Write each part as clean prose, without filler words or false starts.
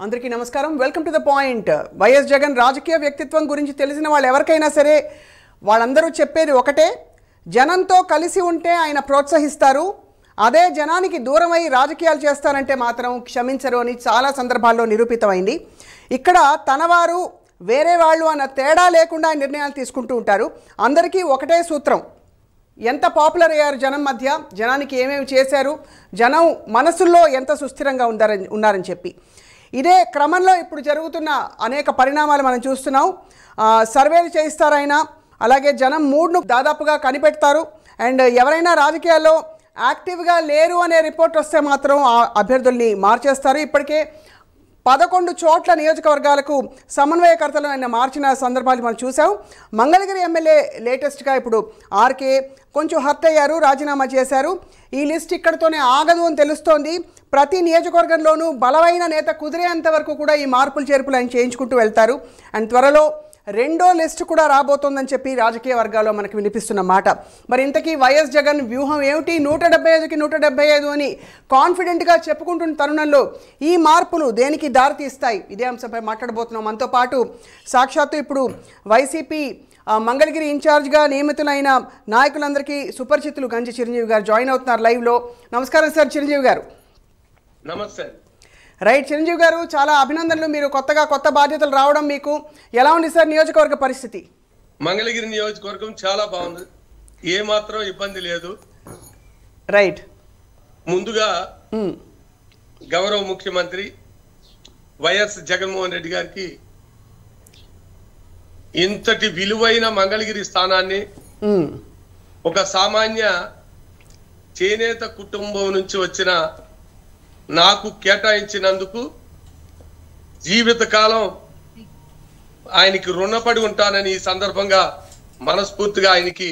అందరికీ నమస్కారం. Welcome to the point. YS Jagan రాజకీయ వ్యక్తిత్వం గురించి తెలిసిన వాళ్ళు ఎవరికైనా సరే వాళ్ళందరూ చెప్పేది ఒకటే, జనంతో కలిసి ఉంటే ఆయన ప్రోత్సహిస్తారు, అదే జనానికి దూరమై రాజకీయాలు చేస్తారంటే మాత్రం క్షమించరు అని చాలా సందర్భాల్లో నిరూపితమైంది. ఇక్కడ తనవారు వేరే వాళ్ళు అన్న తేడా లేకుండా నిర్ణయాలు తీసుకుంటూ ఉంటారు. అందరికీ ఒకటే సూత్రం, ఎంత పాపులర్ అయ్యారు జనం మధ్య, జనానికి ఏమేమి చేశారు, జనం మనసుల్లో ఎంత సుస్థిరంగా ఉన్నారని చెప్పి. ఇదే క్రమంలో ఇప్పుడు జరుగుతున్న అనేక పరిణామాలు మనం చూస్తున్నాం. సర్వేలు చేయిస్తారైనా, అలాగే జనం మూడ్ను దాదాపుగా కనిపెడతారు. అండ్ ఎవరైనా రాజకీయాల్లో యాక్టివ్గా లేరు అనే రిపోర్ట్ వస్తే మాత్రం ఆ అభ్యర్థుల్ని మార్చేస్తారు. ఇప్పటికే 11 చోట్ల నియోజకవర్గాలకు సమన్వయకర్తలు ఆయన మార్చిన సందర్భాలు మనం చూసాం. మంగళగిరి ఎమ్మెల్యే లేటెస్ట్గా ఇప్పుడు ఆర్కే కొంచెం హర్ట్ అయ్యారు, రాజీనామా చేశారు. ఈ లిస్ట్ ఇక్కడితోనే ఆగదు అని తెలుస్తోంది. ప్రతి నియోజకవర్గంలోనూ బలమైన నేత కుదిరేంత వరకు కూడా ఈ మార్పులు చేర్పులు ఆయన చేయించుకుంటూ వెళ్తారు. అండ్ త్వరలో రెండో లిస్ట్ కూడా రాబోతోందని చెప్పి రాజకీయ వర్గాల్లో మనకు వినిపిస్తున్న మాట. మరి ఇంతకీ వైఎస్ జగన్ వ్యూహం ఏమిటి? 175కి 175 అని కాన్ఫిడెంట్గా చెప్పుకుంటున్న తరుణంలో ఈ మార్పులు దేనికి దారితీస్తాయి? ఇదే అంశంపై మాట్లాడబోతున్నాం. మనతో పాటు సాక్షాత్తు ఇప్పుడు వైసీపీ మంగళగిరి ఇన్ఛార్జ్గా నియమితులైన నాయకులందరికీ సుపరిచితులు గంజి చిరంజీవి గారు జాయిన్ అవుతున్నారు లైవ్లో. నమస్కారం సార్ చిరంజీవి గారు. నమస్తే. రైట్ చిరంజీవి గారు, చాలా అభినందనలు. మీరు కొత్త బాధ్యతలు రావడం మీకు ఎలా ఉంది సార్ నియోజకవర్గ పరిస్థితి? మంగళగిరి నియోజకవర్గం చాలా బాగుంది, ఏ మాత్రం ఇబ్బంది లేదు. రైట్. ముందుగా గౌరవ ముఖ్యమంత్రి వైఎస్ జగన్మోహన్ రెడ్డి గారికి ఇంతటి విలువైన మంగళగిరి స్థానాన్ని ఒక సామాన్య చేనేత కుటుంబం నుంచి వచ్చిన నాకు కేటాయించినందుకు జీవితకాలం ఆయనకి రుణపడి ఉంటానని ఈ సందర్భంగా మనస్ఫూర్తిగా ఆయనకి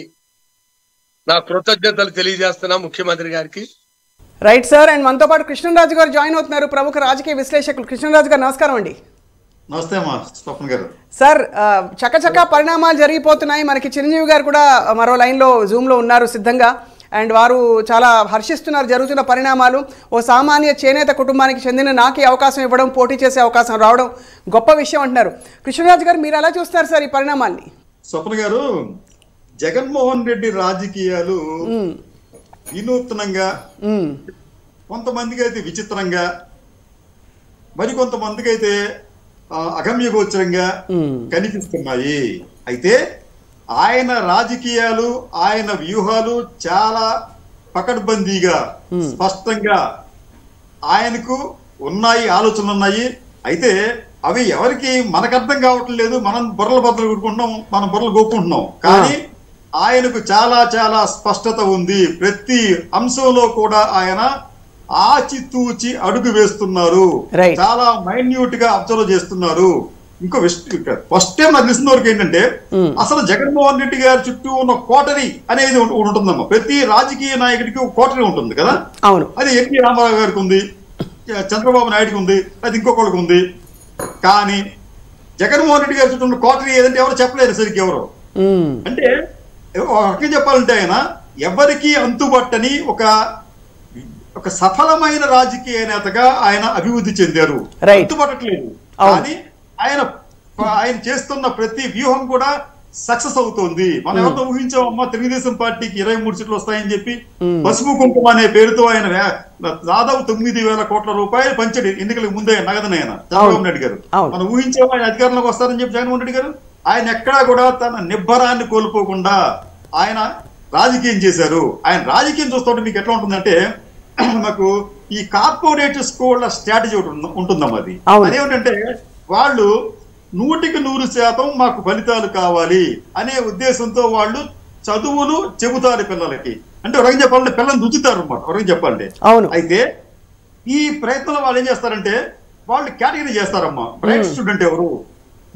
నా కృతజ్ఞతలు తెలియజేస్తున్నా ముఖ్యమంత్రి గారికి. Right sir. అండ్ మనతో పాటు కృష్ణరాజు గారు జాయిన్ అవుతున్నారు, ప్రముఖ రాజకీయ విశ్లేషకులు. కృష్ణరాజు గారు నమస్కారం అండి. నమస్తే అమ్మా స్వప్న గారు. సార్, చకచకా పరిణామాలు జరిగిపోతున్నాయి. మనకి చిరంజీవి గారు కూడా మరో లైన్లో జూమ్లో ఉన్నారు సిద్ధంగా. అండ్ వారు చాలా హర్షిస్తున్నారు జరుగుతున్న పరిణామాలు. ఓ సామాన్య చేనేత కుటుంబానికి చెందిన నాకే అవకాశం ఇవ్వడం, పోటీ చేసే అవకాశం రావడం గొప్ప విషయం అంటున్నారు. కృష్ణరాజు గారు, మీరు ఎలా చూస్తారు సార్ ఈ పరిణామాల్ని? స్వప్న గారు, జగన్మోహన్ రెడ్డి రాజకీయాలు వినూత్నంగా, కొంతమందికి అయితే విచిత్రంగా, మరికొంతమందికి అయితే అగమ్యగోచరంగా కనిపిస్తున్నాయి. అయితే ఆయన రాజకీయాలు, ఆయన వ్యూహాలు చాలా పకడ్బందీగా, స్పష్టంగా ఆయనకు ఉన్నాయి, ఆలోచనలు ఉన్నాయి. అయితే అవి ఎవరికి మనకు అర్థం కావటం లేదు. మనం బుర్రలు కొట్టుకుంటున్నాం, మనం బుర్రలు గోక్కుంటున్నాం. కానీ ఆయనకు చాలా చాలా స్పష్టత ఉంది. ప్రతి అంశంలో కూడా ఆయన ఆచితూచి అడుగు వేస్తున్నారు, చాలా మైన్యూట్ గా అబ్జర్వ్ చేస్తున్నారు. ఇంకో ఫస్ట్ టైం నాకు తెలిసిన వరకు ఏంటంటే, అసలు జగన్మోహన్ రెడ్డి గారి చుట్టూ ఉన్న కోటరీ అనేది ఉంటుందమ్మా. ప్రతి రాజకీయ నాయకుడికి ఒక కోటరీ ఉంటుంది కదా. అది ఎన్టీ రామారావు గారికి ఉంది, చంద్రబాబు నాయుడుకి ఉంది, అది ఇంకొకరికి ఉంది. కానీ జగన్మోహన్ రెడ్డి గారి చుట్టూ ఉన్న కోటరీ ఏదంటే ఎవరు చెప్పలేరు సరిగ్గా. ఎవరు అంటే ఒక చెప్పాలంటే ఆయన ఎవరికి అంతుబట్టని ఒక సఫలమైన రాజకీయ నేతగా ఆయన అభివృద్ధి చెందారు. అంతుబట్టట్లేదు, కానీ ఆయన చేస్తున్న ప్రతి వ్యూహం కూడా సక్సెస్ అవుతోంది. మనం ఎవరితో ఊహించామమ్మా, తెలుగుదేశం పార్టీకి 23 సీట్లు వస్తాయని చెప్పి పసుపు కుంకుమ అనే పేరుతో ఆయన దాదాపు 9,000 కోట్ల రూపాయలు పంచాడు ఎన్నికలకు ముందే నగదని ఆయన చంద్రబాబు నాయుడు గారు. మనం ఊహించాము ఆయన అధికారంలోకి వస్తారని చెప్పి జగన్మోహన్ రెడ్డి గారు. ఆయన ఎక్కడా కూడా తన నిబ్బరాన్ని కోల్పోకుండా ఆయన రాజకీయం చేశారు. ఆయన రాజకీయం చూస్తుంటే మీకు ఎట్లా ఉంటుందంటే, నాకు ఈ కార్పొరేట్ స్కూళ్ల స్ట్రాటజీ ఒకటి ఉంటుందమ్మా. అది అదేమిటంటే, వాళ్ళు 100% మాకు ఫలితాలు కావాలి అనే ఉద్దేశంతో వాళ్ళు చదువులు చెబుతారు పిల్లలకి. అంటే ఒక రకంగా చెప్పాలంటే పిల్లల్ని రుచుతారు అన్నమాట, ఒక రకంగా చెప్పాలంటే. అయితే ఈ ప్రయత్నంలో వాళ్ళు ఏం చేస్తారంటే, వాళ్ళు కేటగిరీ చేస్తారమ్మా. బ్రైట్ స్టూడెంట్ ఎవరు,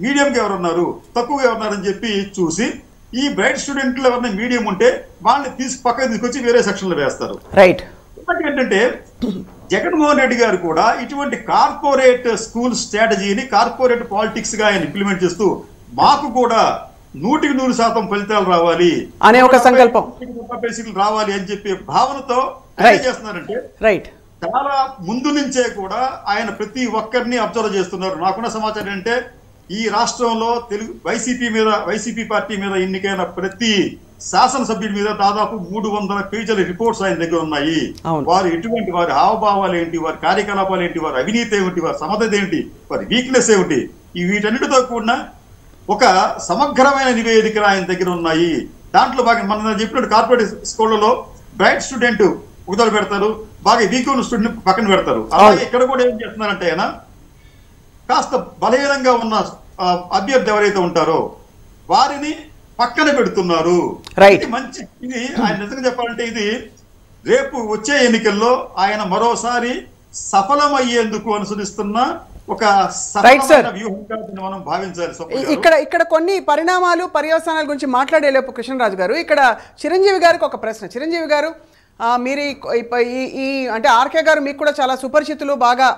మీడియంకి ఎవరున్నారు, తక్కువగా ఎవరున్నారని చెప్పి చూసి, ఈ బ్రైట్ స్టూడెంట్లు ఎవరైనా మీడియం ఉంటే వాళ్ళని పక్కన తీసుకొచ్చి వేరే సెక్షన్ లో వేస్తారు. రైట్. ఏంటంటే జగన్మోహన్ రెడ్డి గారు కూడా ఇటువంటి కార్పొరేట్ స్కూల్ స్ట్రాటజీని కార్పొరేట్ పాలిటిక్స్ గా ఆయన ఇంప్లిమెంట్ చేస్తూ మాకు కూడా 100% ఫలితాలు రావాలి అనే ఒక సంకల్పం రావాలి అని చెప్పే భావనతో చేస్తున్నారంటే రైట్. చాలా ముందు నుంచే కూడా ఆయన ప్రతి ఒక్కరిని అబ్జర్వ్ చేస్తున్నారు. నాకున్న సమాచారం అంటే ఈ రాష్ట్రంలో వైసీపీ పార్టీ మీద ఎన్నికైన ప్రతి శాసనసభ్యుడి మీద దాదాపు 300 పేజీల రిపోర్ట్స్ ఆయన దగ్గర ఉన్నాయి. వారు ఎటువంటి, వారి హావభావాలు ఏంటి, వారి కార్యకలాపాలు ఏంటి, వారి అవినీతి ఏమిటి, వారి సమర్థత ఏంటి, వారి వీక్నెస్ ఏమిటి, వీటన్నిటితో కూడిన ఒక సమగ్రమైన నివేదికలు ఆయన దగ్గర ఉన్నాయి. దాంట్లో బాగా మనం చెప్పినట్టు కార్పొరేట్ స్కూళ్లలో బ్రైట్ స్టూడెంట్ ఉదలు పెడతారు, బాగా వీక్ ఉన్న స్టూడెంట్ పక్కన పెడతారు. అలాగే ఇక్కడ కూడా ఏం చేస్తున్నారంటే ఆయన కాస్త బలహీనంగా ఉన్న అభ్యర్థి ఎవరైతే ఉంటారో వారిని పక్కన పెడుతున్నారు. మంచి, ఇది ఆయన నిజంగా చెప్పాలంటే ఇది రేపు వచ్చే ఎన్నికల్లో ఆయన మరోసారి సఫలమయ్యేందుకు అనుసరిస్తున్న ఒక వ్యూహంగా మనం భావించాలి. ఇక్కడ కొన్ని పరిణామాలు పర్యవసానాల గురించి మాట్లాడేలేపు కృష్ణరాజు గారు, ఇక్కడ చిరంజీవి గారికి ఒక ప్రశ్న. చిరంజీవి గారు, మీరు ఈ అంటే ఆర్కే గారు మీకు కూడా చాలా సుపరిచితులు బాగా,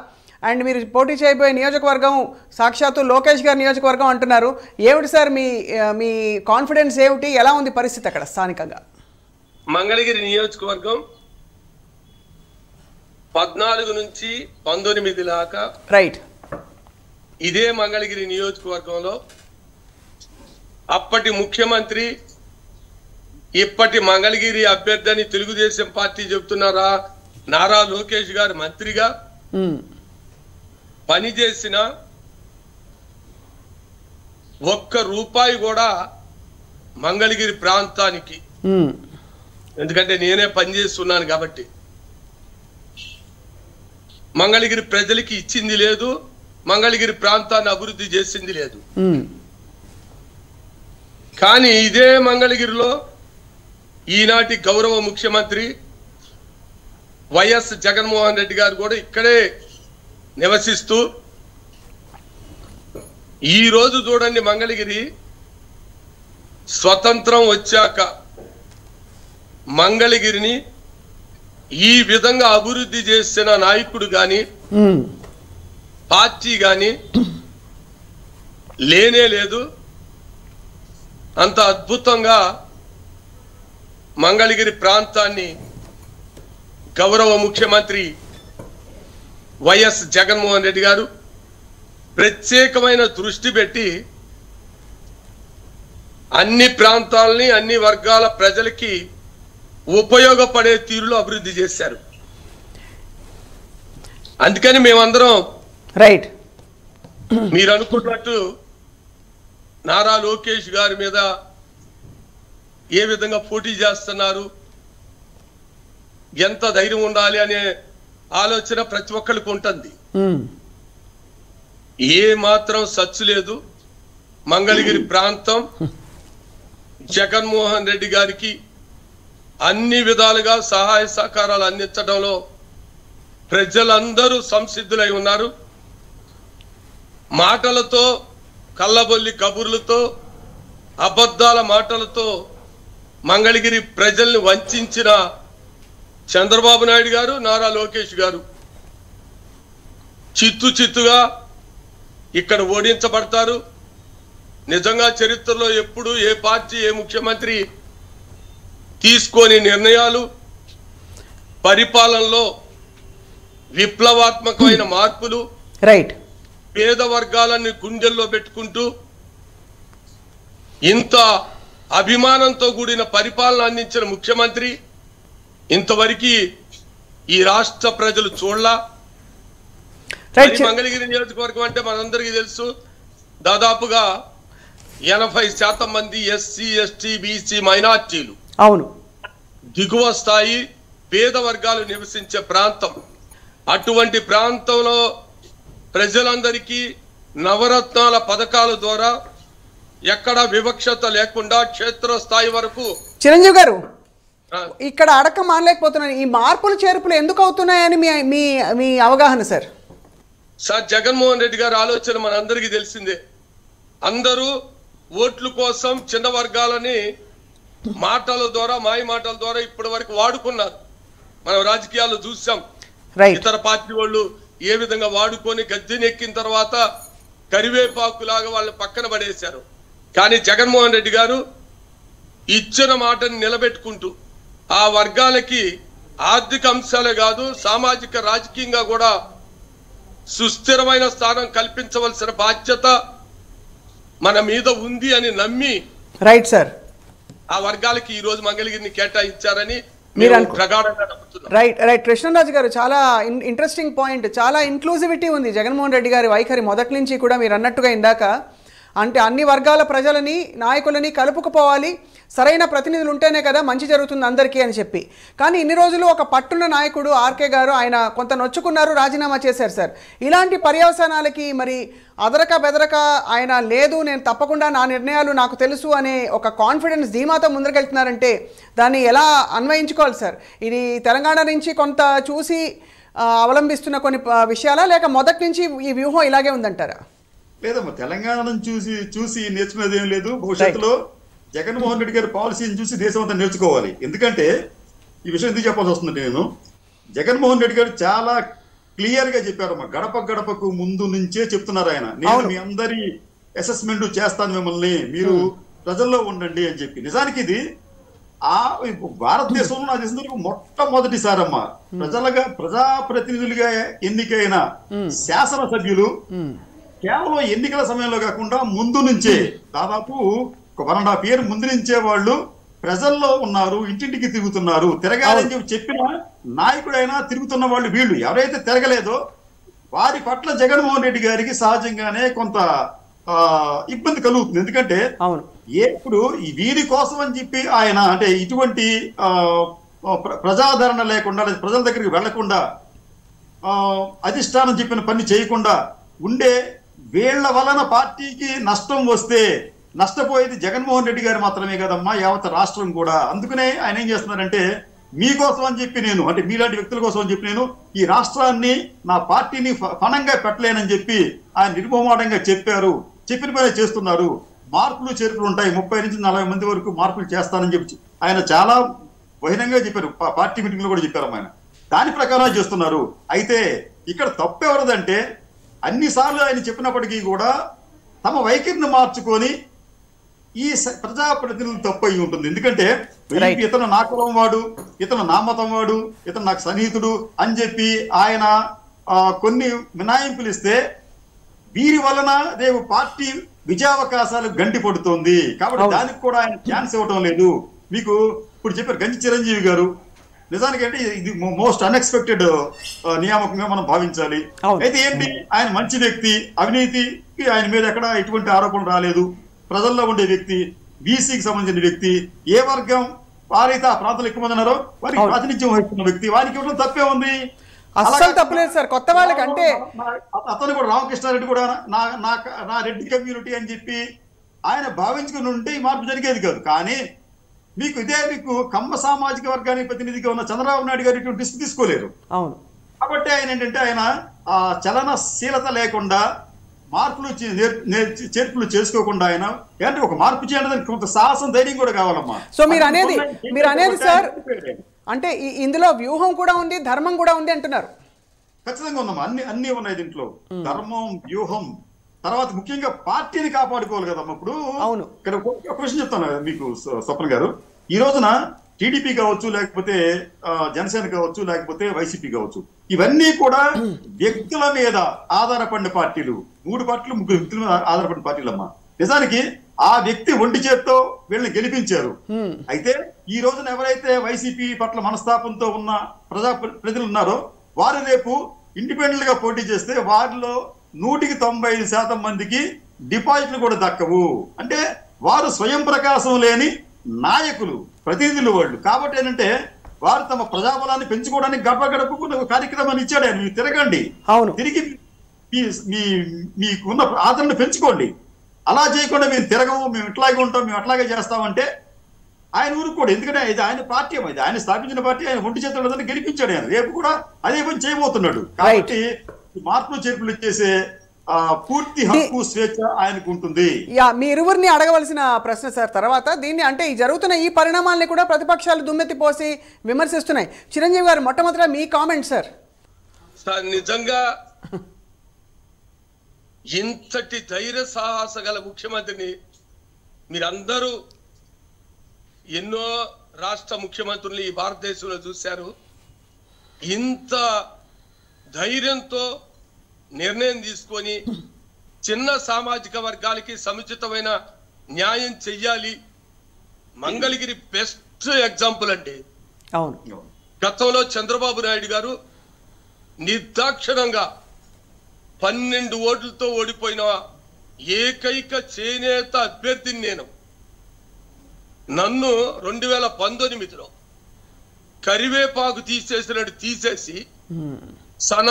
అండ్ మీరు పోటీ చేయబోయే నియోజకవర్గం సాక్షాత్తు లోకేష్ గారి నియోజకవర్గం అంటున్నారు. ఏమిటి సార్ మీ కాన్ఫిడెన్స్ ఏమిటి, ఎలా ఉంది పరిస్థితి అక్కడ స్థానికంగా? మంగళగిరి నియోజకవర్గం 14 నుంచి 19 దాకా రైట్ ఇదే మంగళగిరి నియోజకవర్గంలో అప్పటి ముఖ్యమంత్రి ఇప్పటి మంగళగిరి అభ్యర్థి అని తెలుగుదేశం పార్టీ చెబుతున్నారా నారా లోకేష్ గారు మంత్రిగా పనిచేసిన ₹1 కూడా మంగళగిరి ప్రాంతానికి, ఎందుకంటే నేనే పనిచేస్తున్నాను కాబట్టి, మంగళగిరి ప్రజలకి ఇచ్చింది లేదు, మంగళగిరి ప్రాంతాన్ని అభివృద్ధి చేసింది లేదు. కానీ ఇదే మంగళగిరిలో ఈనాటి గౌరవ ముఖ్యమంత్రి వైఎస్ జగన్మోహన్ రెడ్డి గారు కూడా ఇక్కడే నివసిస్తూ ఈ రోజు చూడండి మంగళగిరి స్వతంత్రం వచ్చాక మంగళగిరిని ఈ విధంగా అభివృద్ధి చేసిన నాయకుడు గాని పార్టీ గాని లేనే లేదు. అంత అద్భుతంగా మంగళగిరి ప్రాంతాన్ని గౌరవ ముఖ్యమంత్రి వైఎస్ జగన్మోహన్ రెడ్డి గారు ప్రత్యేకమైన దృష్టి పెట్టి అన్ని ప్రాంతాలని అన్ని వర్గాల ప్రజలకి ఉపయోగపడే తీరులో అభివృద్ధి చేశారు. అందుకని మేమందరం రైట్ మీరు అనుకున్నట్టు నారా లోకేష్ గారి మీద ఏ విధంగా పోటీ చేస్తున్నారు, ఎంత ధైర్యం ఉండాలి అనే ఆలోచన ప్రతి ఒక్కరికి ఉంటుంది. ఏ మాత్రం సచ్చు లేదు. మంగళగిరి ప్రాంతం జగన్మోహన్ రెడ్డి గారికి అన్ని విధాలుగా సహాయ సహకారాలు అందించడంలో ప్రజలందరూ సంసిద్ధులై ఉన్నారు. మాటలతో, కళ్ళబొల్లి కబుర్లతో, అబద్ధాల మాటలతో మంగళగిరి ప్రజల్ని వంచిన చంద్రబాబు నాయుడు గారు, నారా లోకేష్ గారు చిత్తుగా ఇక్కడ ఓడించబడతారు. నిజంగా చరిత్రలో ఎప్పుడు ఏ పార్టీ ఏ ముఖ్యమంత్రి తీసుకొని నిర్ణయాలు, పరిపాలనలో విప్లవాత్మకమైన మార్పులు, రైట్ పేద వర్గాలని గుండెల్లో పెట్టుకుంటూ ఇంత అభిమానంతో కూడిన పరిపాలన అందించిన ముఖ్యమంత్రి ఇంతవరకు ఈ రాష్ట్ర ప్రజలు చూడలా. మంగళగిరి నియోజకవర్గం అంటే మనందరికీ తెలుసు, దాదాపుగా 80% మంది ఎస్సీ, ఎస్టీ, బీసీ మైనార్టీలు, అవును, దిగువ స్థాయి పేద వర్గాలు నివసించే ప్రాంతం. అటువంటి ప్రాంతంలో ప్రజలందరికీ నవరత్నాల పథకాల ద్వారా ఎక్కడ వివక్షత లేకుండా క్షేత్రస్థాయి వరకు. చిరంజీవి గారు, ఇక్కడ అడక మానలేకపోతున్నాను, ఈ మార్పులు చేర్పులు ఎందుకు అవుతున్నాయని మీ అవగాహన సార్? సార్, జగన్మోహన్ రెడ్డి గారి ఆలోచన మనందరికీ తెలిసిందే. అందరూ ఓట్ల కోసం చిన్న వర్గాలని మాటల ద్వారా, మాయ మాటల ద్వారా ఇప్పటి వరకు వాడుకున్నారు. మనం రాజకీయాల్లో చూసాం. ఇతర పార్టీ వాళ్ళు ఏ విధంగా వాడుకొని గద్దెనెక్కిన తర్వాత కరివేపాకులాగా వాళ్ళని పక్కన పడేశారు. కానీ జగన్మోహన్ రెడ్డి గారు ఇచ్చిన మాటను నిలబెట్టుకుంటూ ఆ వర్గాలకి ఆర్థిక అంశాలే కాదు సామాజిక రాజకీయంగా కూడా సుస్థిరమైన స్థానం కల్పించవలసిన బాధ్యత మన మీద ఉంది అని నమ్మి రైట్ సార్ ఆ వర్గాలకి ఈ రోజు మంగళగిరిని కేటాయించారని మీరు ప్రగాఢంగా నమ్ముతున్నాం. రైట్ కృష్ణరాజు గారు, చాలా ఇంట్రెస్టింగ్ పాయింట్. చాలా ఇంక్లూజివిటీ ఉంది జగన్మోహన్ రెడ్డి గారి వైఖరి మొదటి నుంచి కూడా. మీరు అన్నట్టుగా ఇందాక అంటే అన్ని వర్గాల ప్రజలని నాయకులని కలుపుకుపోవాలి, సరైన ప్రతినిధులు ఉంటేనే కదా మంచి జరుగుతుంది అందరికీ అని చెప్పి. కానీ ఇన్ని రోజులు ఒక పట్టున్న నాయకుడు ఆర్కే గారు ఆయన కొంత నొచ్చుకున్నారు, రాజీనామా చేశారు సార్. ఇలాంటి పర్యవసానాలకి మరి అదరక బెదరక ఆయన లేదు, నేను తప్పకుండా నా నిర్ణయాలు నాకు తెలుసు అనే ఒక కాన్ఫిడెన్స్ ధీమాతో ముందరకెళ్తున్నారంటే దాన్ని ఎలా అన్వయించుకోవాలి సార్? ఇది తెలంగాణ నుంచి కొంత చూసి అవలంబిస్తున్న కొన్ని విషయాలా, లేక మొదటి నుంచి ఈ వ్యూహం ఇలాగే ఉందంటారా? లేదమ్మా, తెలంగాణ నుంచి చూసి నేర్చుకునేది ఏం లేదు. భవిష్యత్తులో జగన్మోహన్ రెడ్డి గారి పాలసీని చూసి దేశం అంతా నేర్చుకోవాలి. ఎందుకంటే ఈ విషయం ఎందుకు చెప్పాల్సి వస్తుంది, నేను జగన్మోహన్ రెడ్డి గారు చాలా క్లియర్ గా చెప్పారమ్మా. గడప గడపకు ముందు నుంచే చెప్తున్నారు ఆయన, నేను మీ అందరి అసెస్మెంట్ చేస్తాను, మిమ్మల్ని మీరు ప్రజల్లో ఉండండి అని చెప్పి. నిజానికి ఇది భారతదేశంలో నా దేశంలో మొట్టమొదటిసారి అమ్మా ప్రజాప్రతినిధులుగా ఎన్నికైన శాసనసభ్యులు కేవలం ఎన్నికల సమయంలో కాకుండా ముందు నుంచే దాదాపు ఒక 1.5 year ముందు నుంచే వాళ్ళు ప్రజల్లో ఉన్నారు, ఇంటింటికి తిరుగుతున్నారు. తిరగాలని చెప్పిన నాయకుడైనా తిరుగుతున్న వాళ్ళు వీళ్ళు. ఎవరైతే తిరగలేదో వారి పట్ల జగన్మోహన్ రెడ్డి గారికి సహజంగానే కొంత ఇబ్బంది కలుగుతుంది. ఎందుకంటే ఇప్పుడు వీరి కోసం అని చెప్పి ఆయన అంటే ఇటువంటి ప్రజాదరణ లేకుండా, ప్రజల దగ్గరికి వెళ్లకుండా, అధిష్టానం చెప్పిన పని చేయకుండా ఉండే వీళ్ల వలన పార్టీకి నష్టం వస్తే నష్టపోయేది జగన్మోహన్ రెడ్డి గారు మాత్రమే కదమ్మా, యావత్ రాష్ట్రం కూడా. అందుకనే ఆయన ఏం చేస్తున్నారంటే మీకోసం అని చెప్పి నేను, అంటే మీలాంటి వ్యక్తుల కోసం అని చెప్పి నేను ఈ రాష్ట్రాన్ని నా పార్టీని ఫణంగా పెట్టలేనని చెప్పి ఆయన నిర్మోహమాటంగా చెప్పారు. చెప్పిన పని చేస్తున్నారు. మార్పులు చేర్పులు ఉంటాయి, 30 నుంచి 40 మంది వరకు మార్పులు చేస్తానని చెప్పి ఆయన చాలా బహిరంగంగా చెప్పారు. పార్టీ మీటింగ్ లో కూడా చెప్పారు ఆయన. దాని ప్రకారం చేస్తున్నారు. అయితే ఇక్కడ తప్పు ఎవరిదంటే అన్నిసార్లు ఆయన చెప్పినప్పటికీ కూడా తమ వైఖరిని మార్చుకొని ఈ ప్రజాప్రతినిధులు తప్పు అయి ఉంటుంది. ఎందుకంటే ఇతను నా కులం వాడు, ఇతను నా మతం వాడు, ఇతను నాకు సన్నిహితుడు అని చెప్పి ఆయన కొన్ని మినాయింపులు ఇస్తే వీరి వలన రేపు పార్టీ విజయావకాశాలు గంటి పడుతోంది. కాబట్టి దానికి కూడా ఆయన ఛాన్స్ ఇవ్వడం లేదు. మీకు ఇప్పుడు చెప్పారు గంజి చిరంజీవి గారు, నిజానికి అంటే ఇది మోస్ట్ అన్ఎక్స్పెక్టెడ్ నియామకంగా మనం భావించాలి. అయితే ఏంటి, ఆయన మంచి వ్యక్తి, అవినీతికి ఆయన మీద ఎక్కడ ఎటువంటి ఆరోపణలు రాలేదు, ప్రజల్లో ఉండే వ్యక్తి, బీసీకి సంబంధించిన వ్యక్తి, ఏ వర్గం వారైతే ఆ ప్రాంతాలు ఎక్కువ మంది ఉన్నారో వారికి ప్రాతినిధ్యం వహిస్తున్న వ్యక్తి, వారికి ఇవ్వడం తప్పే ఉంది. అస్సలు తప్పలేదు సార్. కొత్త వాళ్ళకి అంటే అతను కూడా రామకృష్ణారెడ్డి కూడా నా రెడ్డి కమ్యూనిటీ అని చెప్పి ఆయన భావించుకుని ఉంటే ఈ మార్పు జరిగేది కాదు. కానీ మీకు కమ్మ సామాజిక వర్గానికి ప్రతినిధిగా ఉన్న చంద్రబాబు నాయుడు గారు ఇటువంటి రిస్క్ తీసుకోలేరు. అవును. కాబట్టి ఆయన ఏంటంటే ఆయన చలనశీలత లేకుండా మార్పులు చేర్పులు చేసుకోకుండా ఆయన ఏంటంటే ఒక మార్పు చేయడానికి కొంత సాహసం ధైర్యం కూడా కావాలమ్మా. సో మీరు అనేది సార్ అంటే ఇందులో వ్యూహం కూడా ఉంది, ధర్మం కూడా ఉంది అంటున్నారు. ఖచ్చితంగా ఉందమ్మా, అన్ని ఉన్నాయి దీంట్లో. ధర్మం, వ్యూహం, తర్వాత ముఖ్యంగా పార్టీని కాపాడుకోవాలి కదమ్మా. ఇప్పుడు ఇక్కడ ఒక విషయం చెప్తాను మీకు స్వప్న గారు. ఈ రోజున టీడీపీ కావచ్చు, లేకపోతే జనసేన కావచ్చు, లేకపోతే వైసీపీ కావచ్చు, ఇవన్నీ కూడా వ్యక్తుల మీద ఆధారపడిన పార్టీలు. 3 పార్టీలు 3 వ్యక్తుల మీద ఆధారపడిన పార్టీలు అమ్మా. నిజానికి ఆ వ్యక్తి ఒంటి చేత్తో వీళ్ళని గెలిపించారు. అయితే ఈ రోజున ఎవరైతే వైసీపీ పట్ల మనస్తాపంతో ఉన్న ప్రజలు ఉన్నారో వారు రేపు ఇండిపెండెంట్ గా పోటీ చేస్తే వారిలో 100% మందికి డిపాజిట్లు కూడా దక్కవు. అంటే వారు స్వయం ప్రకాశం లేని నాయకులు, ప్రతినిధులు వాళ్ళు. కాబట్టి ఏంటంటే వారు తమ ప్రజాబలాన్ని పెంచుకోవడానికి గడప గడపకు కార్యక్రమాన్ని ఇచ్చాడు ఆయన. మీరు తిరగండి, తిరిగి మీకున్న ఆదరణ పెంచుకోండి. అలా చేయకుండా మేము తిరగము, మేము ఇట్లాగే ఉంటాం, మేము అట్లాగే చేస్తామంటే ఆయన ఊరుకోడు. ఎందుకంటే ఇది ఆయన పార్టీ, ఇది ఆయన స్థాపించిన పార్టీ, ఆయన ఒంటి చేతులు గెలిపించాడు ఆయన. రేపు కూడా అదే పని చేయబోతున్నాడు. కాబట్టి మార్పులు చేర్పులు చేసే పూర్తి హక్కు, స్వేచ్ఛ ఆయనకు ఉంటుంది. మీ ఇరువురిని అడగవలసిన ప్రశ్న సార్ తర్వాత దీన్ని, అంటే ఈ జరుగుతున్న ఈ పరిణామాలని కూడా ప్రతిపక్షాలు దుమ్మెత్తిపోసి విమర్శిస్తున్నాయి. చిరంజీవి గారు మొట్టమొదట మీ కామెంట్ సార్. నిజంగా ఇంతటి ధైర్య సాహస గల ముఖ్యమంత్రిని మీరందరూ ఎన్నో రాష్ట్ర ముఖ్యమంత్రులు ఈ భారతదేశంలో చూశారు. ఇంత ధైర్యంతో నిర్ణయం తీసుకొని చిన్న సామాజిక వర్గాలకి సముచితమైన న్యాయం చెయ్యాలి. మంగళగిరి బెస్ట్ ఎగ్జాంపుల్ అండి. అవును. గతంలో చంద్రబాబు నాయుడు గారు నిర్దాక్షిణంగా 12 ఓట్లతో ఓడిపోయిన ఏకైక చేనేత అభ్యర్థిని నేను. నన్ను 2019లో కరివేపాకు తీసేసినట్టు తీసేసి తన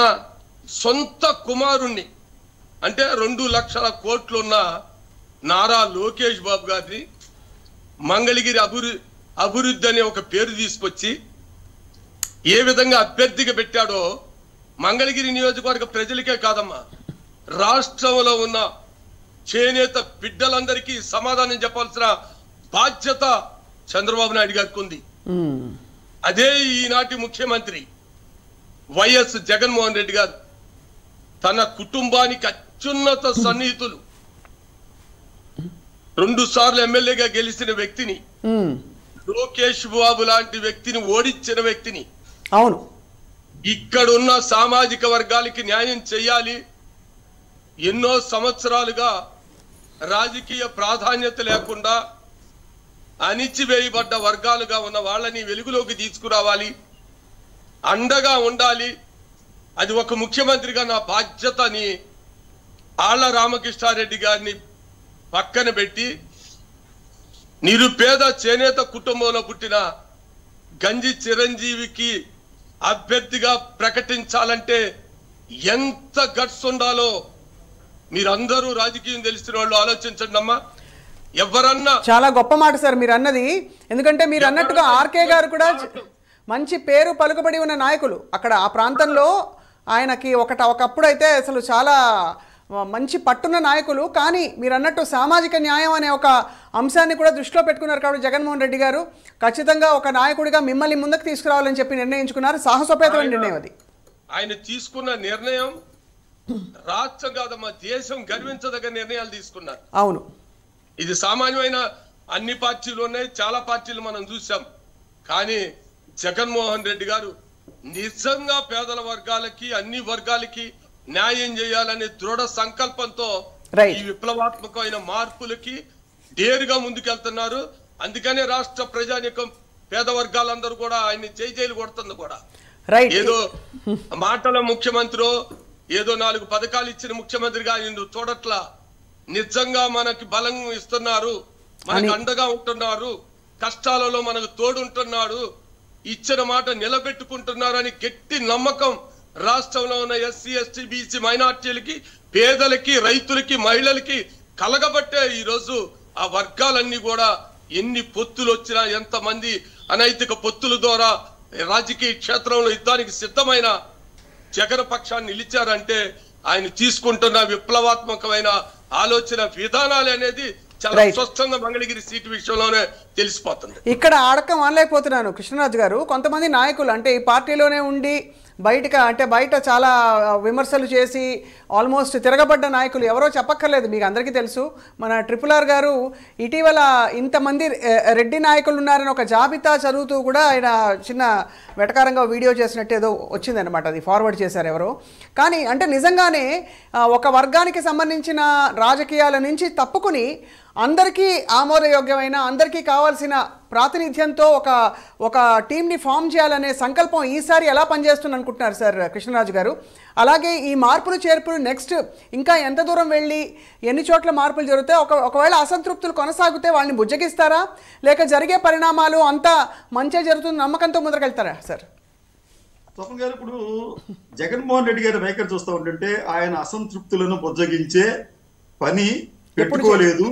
సొంత కుమారుణ్ణి అంటే 2 లక్షల కోట్లున్న నారా లోకేష్ బాబు గారిని మంగళగిరి అభివృద్ధి అనే ఒక పేరు తీసుకొచ్చి ఏ విధంగా అభ్యర్థిగా పెట్టాడో మంగళగిరి నియోజకవర్గ ప్రజలకే కాదమ్మా, రాష్ట్రంలో ఉన్న చేనేత బిడ్డలందరికీ సమాధానం చెప్పాల్సిన బాధ్యత చంద్రబాబు నాయుడు గారికి ఉంది. అదే ఈనాటి ముఖ్యమంత్రి వైఎస్ జగన్మోహన్ రెడ్డి గారు తన కుటుంబానికి అత్యున్నత సన్నిహితులు 2 సార్లు ఎమ్మెల్యేగా గెలిచిన వ్యక్తిని, లోకేష్ బాబు లాంటి వ్యక్తిని ఓడించిన వ్యక్తిని, అవును, ఇక్కడున్న సామాజిక వర్గాలకి న్యాయం చేయాలి. ఎన్నో సంవత్సరాలుగా రాజకీయ ప్రాధాన్యత లేకుండా అణిచివేయబడ్డ వర్గాలుగా ఉన్న వాళ్ళని వెలుగులోకి తీసుకురావాలి, అండగా ఉండాలి. అది ఒక ముఖ్యమంత్రిగా నా బాధ్యతని ఆళ్ల రామకృష్ణారెడ్డి గారిని పక్కన పెట్టి నిరుపేద చేనేత కుటుంబంలో పుట్టిన గంజి చిరంజీవికి అభ్యర్థిగా ప్రకటించాలంటే ఎంత గట్స్ ఉండాలో మీరందరూ రాజకీయం తెలిసిన వాళ్ళు ఆలోచించండి అమ్మా. ఎవరన్నా చాలా గొప్ప మాట సార్ మీరు అన్నది. ఎందుకంటే మీరు అన్నట్టుగా ఆర్కే గారు కూడా మంచి పేరు పలుకుబడి ఉన్న నాయకులు అక్కడ ఆ ప్రాంతంలో. ఆయనకి ఒకప్పుడు అయితే అసలు చాలా మంచి పట్టున్న నాయకులు. కానీ మీరు అన్నట్టు సామాజిక న్యాయం అనే ఒక అంశాన్ని కూడా దృష్టిలో పెట్టుకున్నారు. కాబట్టి జగన్మోహన్ రెడ్డి గారు ఖచ్చితంగా ఒక నాయకుడిగా మిమ్మల్ని ముందుకు తీసుకురావాలని చెప్పి నిర్ణయించుకున్నారు. సాహసోపేతమైన నిర్ణయం అది. ఆయన తీసుకున్న నిర్ణయం రాష్ట్రం కాదమ్మా, దేశం గర్వించదగ్గ నిర్ణయాలు తీసుకున్నారు. అవును, ఇది సామాన్యమైన అన్ని పార్టీలు ఉన్నాయి, చాలా పార్టీలు మనం చూసాం. కానీ జగన్మోహన్ రెడ్డి గారు నిజంగా పేదల వర్గాలకి అన్ని వర్గాలకి న్యాయం చేయాలనే దృఢ సంకల్పంతో ఈ విప్లవాత్మకమైన మార్పులకి డేరుగా ముందుకెళ్తున్నారు. అందుకనే రాష్ట్ర ప్రజానికం పేద వర్గాలందరూ కూడా ఆయన్ని జైలు కొడుతుంది కూడా. ఏదో మాటల ముఖ్యమంత్రి, ఏదో 4 పథకాలు ఇచ్చిన ముఖ్యమంత్రిగా ఆయన చూడట్లా. నిజంగా మనకి బలం ఇస్తున్నారు, మనకు అండగా ఉంటున్నారు, కష్టాలలో మనకు తోడుంటున్నాడు, ఇచ్చిన మాట నిలబెట్టుకుంటున్నారని గట్టి నమ్మకం రాష్ట్రంలో ఉన్న ఎస్సీ ఎస్టీ బీసీ మైనార్టీలకి, పేదలకి, రైతులకి, మహిళలకి కలగబట్టే ఈరోజు ఆ వర్గాలన్నీ కూడా ఎన్ని పొత్తులు వచ్చినా, ఎంతమంది అనైతిక పొత్తుల ద్వారా రాజకీయ క్షేత్రంలో యుద్ధానికి సిద్ధమైన జగన్ పక్షాన్ని నిలిచారంటే ఆయన తీసుకుంటున్న విప్లవాత్మకమైన ఆలోచన విధానాలు అనేది చాలా స్పష్టంగా మంగళగిరి సీటు విషయంలోనే తెలిసిపోతుంది. ఇక్కడ ఆడకం అనలేకపోతున్నాను కృష్ణరాజు గారు. కొంతమంది నాయకులు అంటే ఈ పార్టీలోనే ఉండి బయట చాలా విమర్శలు చేసి ఆల్మోస్ట్ తిరగబడ్డ నాయకులు ఎవరో చెప్పక్కర్లేదు, మీకు అందరికీ తెలుసు. మన RRR గారు ఇటీవల ఇంతమంది రెడ్డి నాయకులు ఉన్నారని ఒక జాబితా చదువుతూ కూడా ఆయన చిన్న వెటకారంగా వీడియో చేసినట్టు ఏదో వచ్చిందనమాట. అది ఫార్వర్డ్ చేశారు ఎవరో. కానీ అంటే నిజంగానే ఒక వర్గానికి సంబంధించిన రాజకీయాల నుంచి తప్పుకుని అందరికీ ఆమోదయోగ్యమైన, అందరికీ కావాల్సిన ప్రాతినిధ్యంతో ఒక టీంని ఫామ్ చేయాలనే సంకల్పం ఈసారి ఎలా పనిచేస్తుంది అనుకుంటున్నారు సార్ కృష్ణరాజు గారు? అలాగే ఈ మార్పులు చేర్పులు నెక్స్ట్ ఇంకా ఎంత దూరం వెళ్ళి ఎన్ని చోట్ల మార్పులు జరుగుతాయి? ఒకవేళ అసంతృప్తులు కొనసాగితే వాళ్ళని బుజ్జగిస్తారా, లేక జరిగే పరిణామాలు అంతా మంచి జరుగుతుంది నమ్మకంతో ముందరకెళ్తారా సార్? స్వప్న గారు, ఇప్పుడు జగన్మోహన్ రెడ్డి గారి వైఖరి చూస్తూ ఉంటుంటే ఆయన అసంతృప్తులను బుజ్జగించే పని పెట్టుకోలేదు,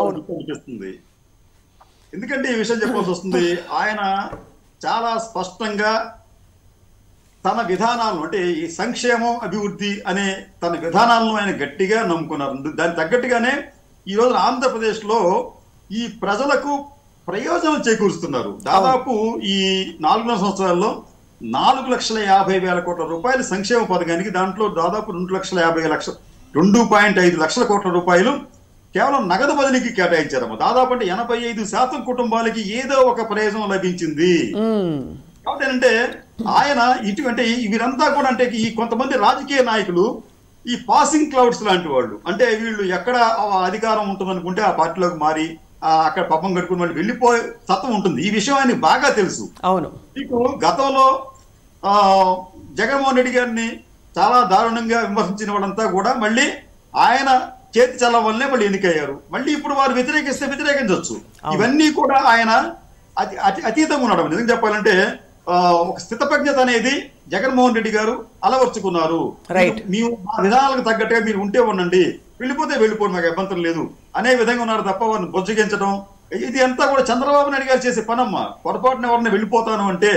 అనిపిస్తుంది. ఎందుకంటే ఈ విషయం చెప్పాల్సి వస్తుంది. ఆయన చాలా స్పష్టంగా తన విధానాలను, అంటే ఈ సంక్షేమం అభివృద్ధి అనే తన విధానాలను ఆయన గట్టిగా నమ్ముకున్నారు. దానికి తగ్గట్టుగానే ఈ రోజు ఆంధ్రప్రదేశ్ లో ఈ ప్రజలకు ప్రయోజనం చేకూరుస్తున్నారు. దాదాపు ఈ 4 సంవత్సరాల్లో 4,50,000 కోట్ల రూపాయలు సంక్షేమ పథకానికి, దాంట్లో దాదాపు 2,50,000 2.5 లక్షల కోట్ల రూపాయలు కేవలం నగదు బదిలీకి కేటాయించారమ్మా. దాదాపు 85% కుటుంబాలకి ఏదో ఒక ప్రయోజనం లభించింది. కాబట్టి ఏంటంటే ఆయన ఇటువంటి వీరంతా కూడా అంటే ఈ కొంతమంది రాజకీయ నాయకులు ఈ పాసింగ్ క్లౌడ్స్ లాంటి వాళ్ళు, అంటే వీళ్ళు ఎక్కడ అధికారం ఉంటుందనుకుంటే ఆ పార్టీలోకి మారి అక్కడ పబ్బం కట్టుకుని వాళ్ళు వెళ్ళిపోయే తత్వం ఉంటుంది. ఈ విషయం ఆయనకి బాగా తెలుసు. అవును, మీకు గతంలో జగన్మోహన్ రెడ్డి గారిని చాలా దారుణంగా విమర్శించిన వాళ్ళంతా కూడా మళ్ళీ ఆయన చేతి చల్ల వల్లనే మళ్ళీ ఎన్నికయ్యారు. మళ్ళీ ఇప్పుడు వారు వ్యతిరేకిస్తే వ్యతిరేకించవచ్చు. ఇవన్నీ కూడా ఆయన అతీతంగా ఉండడం. నిజంగా చెప్పాలంటే ఒక స్థితప్రజ్ఞత అనేది జగన్మోహన్ రెడ్డి గారు అలవర్చుకున్నారు. మేము మా విధానాలకు తగ్గట్టుగా మీరు ఉంటే ఉండండి, వెళ్ళిపోతే వెళ్ళిపోండి, మాకు అభ్యంతరం లేదు అనే విధంగా ఉన్నారు తప్ప వారిని బొజ్జగించడం ఇది అంతా కూడా చంద్రబాబు నాయుడు గారు చేసే పనమ్మా. పొరపాటున ఎవరిని వెళ్ళిపోతాను అంటే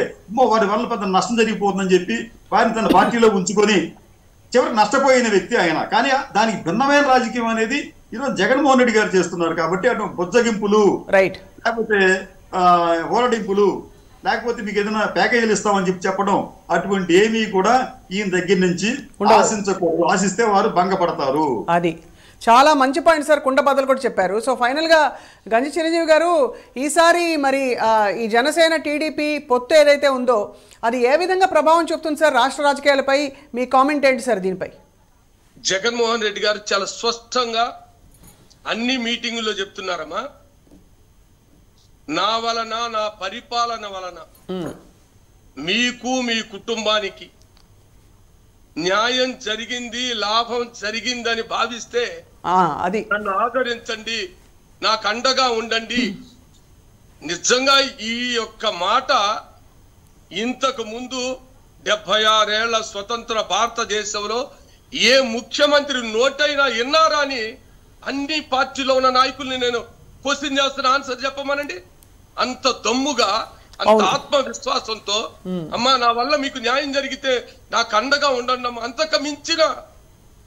వారి వల్ల పెద్ద నష్టం జరిగిపోతుందని చెప్పి వారిని తన పార్టీలో ఉంచుకొని చివరికి నష్టపోయిన వ్యక్తి ఆయన. కానీ దానికి భిన్నమైన రాజకీయం అనేది ఈరోజు జగన్మోహన్ రెడ్డి గారు చేస్తున్నారు. కాబట్టి అటు బొజ్జగింపులు, లేకపోతే ఓరడింపులు, లేకపోతే మీకు ఏదైనా ప్యాకేజీలు ఇస్తామని చెప్పడం అటువంటి ఏమీ కూడా ఈయన దగ్గర నుంచి ఆశించకూడదు. ఆశిస్తే వారు భంగపడతారు. అది చాలా మంచి పాయింట్ సార్, కుండ బదులు కూడా చెప్పారు. సో ఫైనల్గా గంజి చిరంజీవి గారు, ఈసారి మరి ఈ జనసేన టీడీపీ పొత్తు ఏదైతే ఉందో అది ఏ విధంగా ప్రభావం చూపుతుంది సార్ రాష్ట్ర రాజకీయాలపై? మీ కామెంట్ ఏంటి సార్ దీనిపై? జగన్మోహన్ రెడ్డి గారు చాలా స్పష్టంగా అన్ని మీటింగుల్లో చెప్తున్నారమ్మా, నా వలన, నా పరిపాలన వలన మీకు, మీ కుటుంబానికి న్యాయం జరిగింది, లాభం జరిగిందని భావిస్తే అది నన్ను ఆదరించండి, నాకు అండగా ఉండండి. నిజంగా ఈ యొక్క మాట ఇంతకు ముందు 76 ఏళ్ల స్వతంత్ర భారతదేశంలో ఏ ముఖ్యమంత్రి నోటైనా విన్నారా అని అన్ని పార్టీలో ఉన్న నాయకుల్ని నేను క్వశ్చన్ చేస్తున్న ఆన్సర్ చెప్పమనండి. అంత దమ్ముగా, అంత ఆత్మవిశ్వాసంతో, అమ్మా నా వల్ల మీకు న్యాయం జరిగితే నాకు అండగా ఉండండి అమ్మా, అంతకు మించిన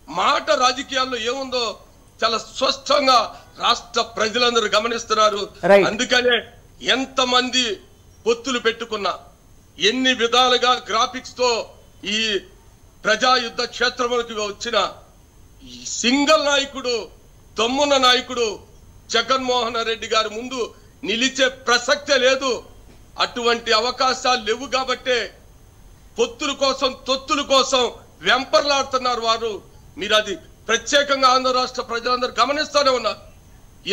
మాట రాజకీయాల్లో ఏముందో చాలా స్పష్టంగా రాష్ట్ర ప్రజలందరూ గమనిస్తున్నారు. అందుకనే ఎంతమంది పొత్తులు పెట్టుకున్నా, ఎన్ని విధాలుగా గ్రాఫిక్స్ తో ఈ ప్రజాయుద్ధ క్షేత్రంలోకి వచ్చిన సింగిల్ నాయకుడు, దమ్మున్న నాయకుడు జగన్మోహన్ రెడ్డి గారి ముందు నిలిచే ప్రసక్తే లేదు. అటువంటి అవకాశాలు లేవు కాబట్టే పొత్తుల కోసం, తొత్తుల కోసం వెంపర్లాడుతున్నారు వారు. మీరు అది ప్రత్యేకంగా ఆంధ్ర రాష్ట్ర ప్రజలందరూ గమనిస్తూనే ఉన్నారు.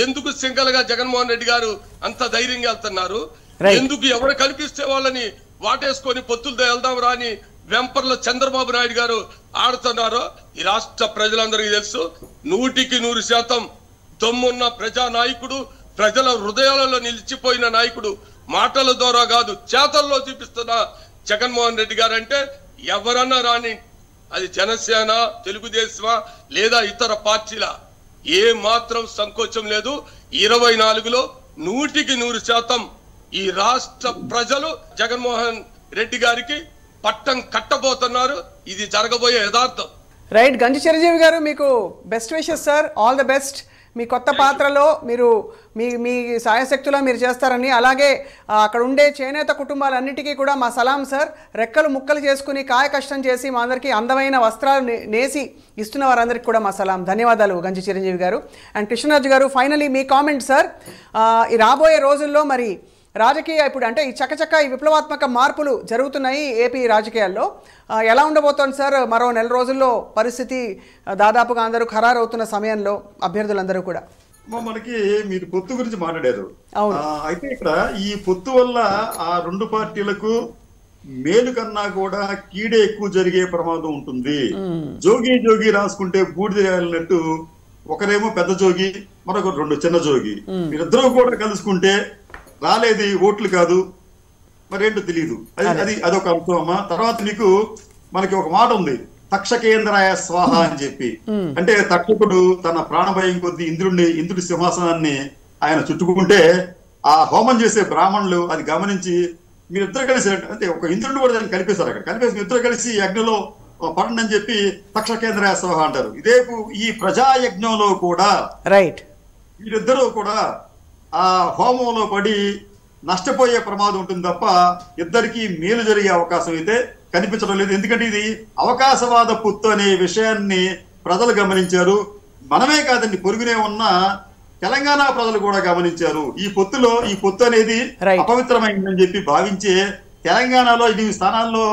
ఎందుకు సింగల్ గా జగన్మోహన్ రెడ్డి గారు అంత ధైర్యంగా వెళ్తున్నారు, ఎందుకు ఎవరు కల్పిస్తే వాళ్ళని వాటేసుకొని పొత్తులతో వెళ్దాం రాని వెంపర్లో చంద్రబాబు నాయుడు గారు ఆడుతున్నారో ఈ రాష్ట్ర ప్రజలందరికీ తెలుసు. 100% దమ్మున్న ప్రజా నాయకుడు, ప్రజల హృదయాలలో నిలిచిపోయిన నాయకుడు, మాటల ద్వారా కాదు చేతల్లో చూపిస్తున్న జగన్మోహన్ రెడ్డి గారు అంటే ఎవరన్నా రాని, అది జనసేన, తెలుగుదేశమా లేదా ఇతర పార్టీల, ఏ మాత్రం సంకోచం లేదు. 24లో 100% ఈ రాష్ట్ర ప్రజలు జగన్మోహన్ రెడ్డి గారికి పట్టం కట్టబోతున్నారు. ఇది జరగబోయే యథార్థం. రైట్, గంజి చిరంజీవి గారు మీకు best wishes sir, all the best. మీ కొత్త పాత్రలో మీరు మీ సాయశక్తిలో మీరు చేస్తారని, అలాగే అక్కడ ఉండే చేనేత కుటుంబాలన్నిటికీ కూడా మా సలాం సార్. రెక్కలు ముక్కలు చేసుకుని కాయ కష్టం చేసి మా అందరికీ అందమైన వస్త్రాలు నేసి ఇస్తున్న వారందరికీ కూడా మా సలాం. ధన్యవాదాలు గంజి చిరంజీవి గారు. అండ్ కృష్ణరాజు గారు, ఫైనలీ మీ కామెంట్ సార్. ఈ రాబోయే రోజుల్లో మరి రాజకీయ ఇప్పుడు అంటే ఈ చకచక ఈ విప్లవాత్మక మార్పులు జరుగుతున్నాయి ఏపీ రాజకీయాల్లో, ఎలా ఉండబోతోంది సార్ మరో నెల రోజుల్లో పరిస్థితి? దాదాపుగా అందరూ ఖరారు అవుతున్న సమయంలో అభ్యర్థులందరూ కూడా మనకి మీరు పొత్తు గురించి మాట్లాడారు. అయితే ఇక్కడ ఈ పొత్తు వల్ల ఆ రెండు పార్టీలకు మేలు కన్నా కూడా కీడే ఎక్కువ జరిగే ప్రమాదం ఉంటుంది. జోగి జోగి రాసుకుంటే బూడిద రాలినట్టు ఒకరేమో పెద్ద జోగి, మరొక రెండు చిన్న జోగి, మీరిద్దరూ కూడా కలుసుకుంటే రాలేది ఓట్లు కాదు మరేంటో తెలియదు. అదొక అంశం అమ్మా. తర్వాత మీకు మనకి ఒక మాట ఉంది, తక్షకేంద్రాయ స్వాహ అని చెప్పి. అంటే తక్షకుడు తన ప్రాణభయం కొద్ది ఇంద్రుడి సింహాసనాన్ని ఆయన చుట్టుకుంటే ఆ హోమం చేసే బ్రాహ్మణులు అది గమనించి మీరిద్దరు కలిసి, అంటే ఒక ఇంద్రుడిని కూడా దాన్ని కలిపేశారు. అక్కడ కలిపేసి ఇద్దరు కలిసి అగ్నిలో పడండి అని చెప్పి తక్షకేంద్రాయ స్వాహ అంటారు. ఇదే ఈ ప్రజాయజ్ఞంలో కూడా వీరిద్దరూ కూడా ఆ హోమంలో పడి నష్టపోయే ప్రమాదం ఉంటుంది తప్ప ఇద్దరికి మేలు జరిగే అవకాశం అయితే కనిపించడం లేదు. ఎందుకంటే ఇది అవకాశవాద పొత్తు అనే విషయాన్ని ప్రజలు గమనించారు. మనమే కాదండి, పొరుగునే ఉన్న తెలంగాణ ప్రజలు కూడా గమనించారు. ఈ పొత్తు అనేది Right. అపవిత్రమైందని చెప్పి భావించే తెలంగాణలో 8 స్థానాల్లో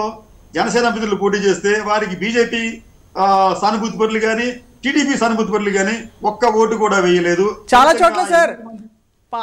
జనసేన అభ్యర్థులు పోటీ చేస్తే వారికి బీజేపీ సానుభూతి పరులు కానీ టీడీపీ సానుభూతి పరులు కానీ ఒక్క ఓటు కూడా వేయలేదు. చాలా చోట్ల సార్